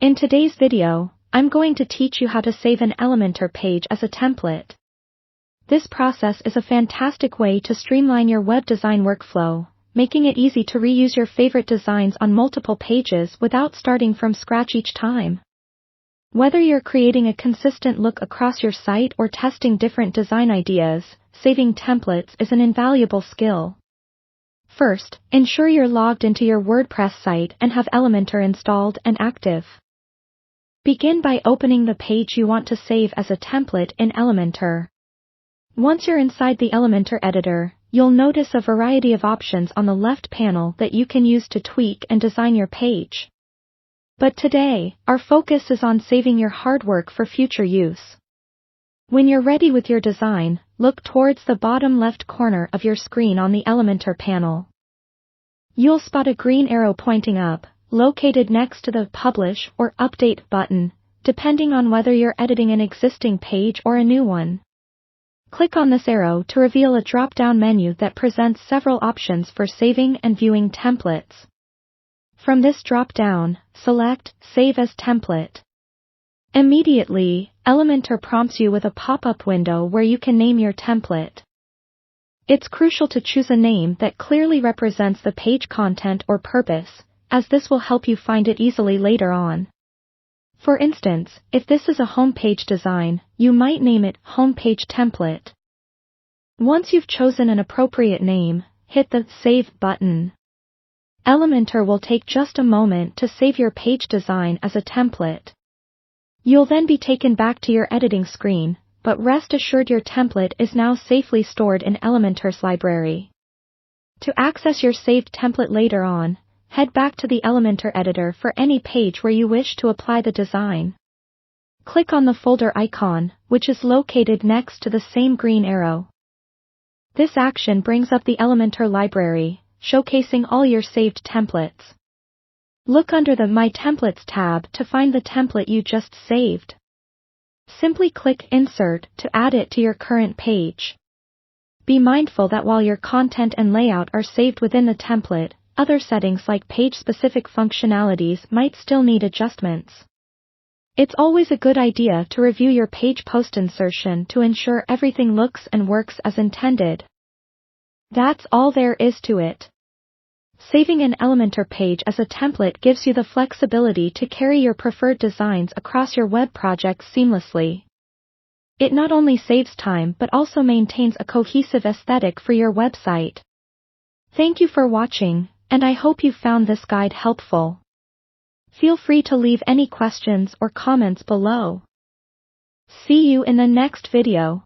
In today's video, I'm going to teach you how to save an Elementor page as a template. This process is a fantastic way to streamline your web design workflow, making it easy to reuse your favorite designs on multiple pages without starting from scratch each time. Whether you're creating a consistent look across your site or testing different design ideas, saving templates is an invaluable skill. First, ensure you're logged into your WordPress site and have Elementor installed and active. Begin by opening the page you want to save as a template in Elementor. Once you're inside the Elementor editor, you'll notice a variety of options on the left panel that you can use to tweak and design your page. But today, our focus is on saving your hard work for future use. When you're ready with your design, look towards the bottom left corner of your screen on the Elementor panel. You'll spot a green arrow pointing up, located next to the Publish or Update button, depending on whether you're editing an existing page or a new one. Click on this arrow to reveal a drop-down menu that presents several options for saving and viewing templates. From this drop-down, select Save as Template. Immediately, Elementor prompts you with a pop-up window where you can name your template. It's crucial to choose a name that clearly represents the page content or purpose, as this will help you find it easily later on. For instance, if this is a homepage design, you might name it Homepage Template. Once you've chosen an appropriate name, hit the Save button. Elementor will take just a moment to save your page design as a template. You'll then be taken back to your editing screen, but rest assured your template is now safely stored in Elementor's library. To access your saved template later on, head back to the Elementor editor for any page where you wish to apply the design. Click on the folder icon, which is located next to the same green arrow. This action brings up the Elementor library, showcasing all your saved templates. Look under the My Templates tab to find the template you just saved. Simply click Insert to add it to your current page. Be mindful that while your content and layout are saved within the template, other settings like page-specific functionalities might still need adjustments. It's always a good idea to review your page post insertion to ensure everything looks and works as intended. That's all there is to it. Saving an Elementor page as a template gives you the flexibility to carry your preferred designs across your web projects seamlessly. It not only saves time but also maintains a cohesive aesthetic for your website. Thank you for watching, and I hope you found this guide helpful. Feel free to leave any questions or comments below. See you in the next video.